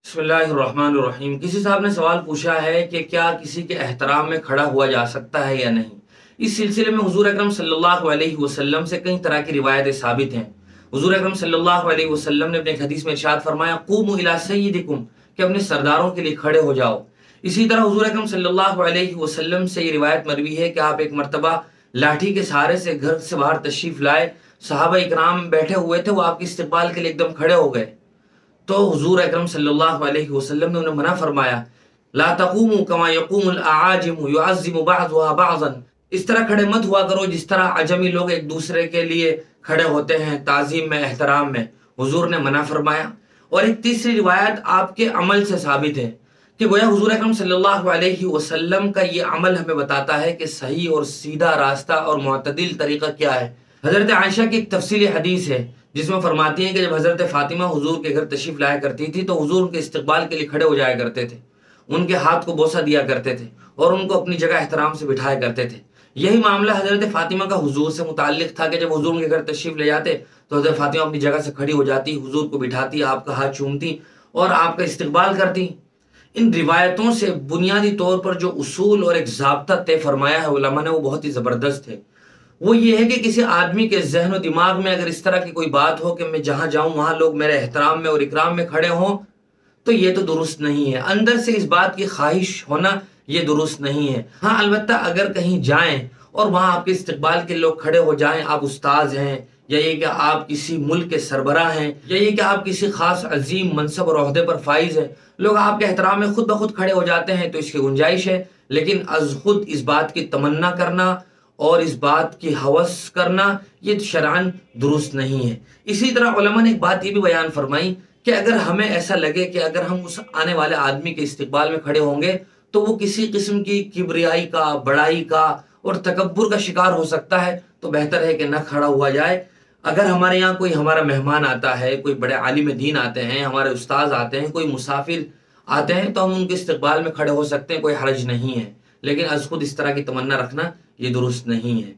बिस्मिल्लाहिर्रहमानिर्रहीम। किसी साहब ने सवाल पूछा है कि क्या किसी के एहतराम में खड़ा हुआ जा सकता है या नहीं। इस सिलसिले में हुजूर अकरम सल्लल्लाहु अलैहि वसल्लम से कई तरह की रिवायतें साबित हैं। हुजूर अकरम सल्लल्लाहु अलैहि वसल्लम ने अपने एक हदीस में इरशाद फरमाया, क़ूमू इला सय्यिदिकुम, कि अपने सरदारों के लिए खड़े हो जाओ। इसी तरह हुजूर अकरम सल्लल्लाहु अलैहि वसल्लम से ये रिवायत मरवी है कि आप एक मरतबा लाठी के सहारे से घर से बाहर तशरीफ लाए। सहाबा इकराम बैठे हुए थे, वो आपके इस्तकबाल के लिए एकदम खड़े हो गए। तो हुजूर अकरम सल्लल्लाहु अलैहि वसल्लम ने उन्हें मना फरमाया, ला तक़ूमू कमा यक़ूमुल आजिमु युअज़्ज़िमु बअज़ुहा बअज़न, इस तरह खड़े मत हुआ करो जिस तरह अजमी लोग एक दूसरे के लिए खड़े होते हैं ताज़ीम में, एहतराम में। हुजूर ने मना फरमाया। और एक तीसरी रिवायत आपके अमल से साबित है कि गोया हुजूर अकरम सल्लल्लाहु अलैहि वसल्लम का ये अमल हमें बताता है कि सही और सीधा रास्ता और मुअतदिल तरीका क्या है। हज़रत आयशा की एक तफसीली हदीस है जिसमें फरमाती हैं कि जब हज़रत फ़ातिमा हुजूर के घर तशरीफ़ लाया करती थी तो हुजूर उनके इस्तकबाल के लिए खड़े हो जाया करते थे, उनके हाथ को बोसा दिया करते थे और उनको अपनी जगह एहतराम से बिठाया करते थे। यही मामला हज़रत फ़ातिमा का हुजूर से मुताल्लिक़ था कि जब हुजूर उनके घर तशरीफ़ ले जाते तो हज़रत फ़ातिमा अपनी जगह से खड़ी हो जाती, हुजूर को बिठाती, आपका हाथ चूमती और आपका इस्तकबाल करती। इन रिवायतों से बुनियादी तौर पर जो उसूल और एक ज़ाब्ता तय फरमाया है उलमा ने, वो बहुत ही ज़बरदस्त है। वो ये है कि किसी आदमी के ज़हन और दिमाग में अगर इस तरह की कोई बात हो कि मैं जहाँ जाऊँ वहाँ लोग मेरे एहतराम में और इकराम में खड़े हों, तो ये तो दुरुस्त नहीं है। अंदर से इस बात की ख्वाहिश होना ये दुरुस्त नहीं है। हाँ, अलबत्ता अगर कहीं जाएं और वहाँ आपके इस्तकबाल के लोग खड़े हो जाएं, आप उस्ताद हैं या ये कि आप किसी मुल्क के सरबराह हैं या ये कि आप किसी खास अजीम मनसब और ओहदे पर फाइज हैं, लोग आपके एहतराम में खुद ब खुद खड़े हो जाते हैं तो इसकी गुंजाइश है। लेकिन अज खुद इस बात की तमन्ना करना और इस बात की हवस करना ये शरअन दुरुस्त नहीं है। इसी तरह उलमा ने एक बात ये भी बयान फरमाई कि अगर हमें ऐसा लगे कि अगर हम उस आने वाले आदमी के इस्तकबाल में खड़े होंगे तो वो किसी किस्म की किबरियाई का, बड़ाई का और तकब्बुर का शिकार हो सकता है, तो बेहतर है कि न खड़ा हुआ जाए। अगर हमारे यहाँ कोई हमारा मेहमान आता है, कोई बड़े आलिम दीन आते हैं, हमारे उस्ताद आते हैं, कोई मुसाफिर आते हैं, तो हम उनके इस्तकबाल में खड़े हो सकते हैं, कोई हर्ज नहीं है। लेकिन अज खुद इस तरह की तमन्ना रखना ये दुरुस्त नहीं है।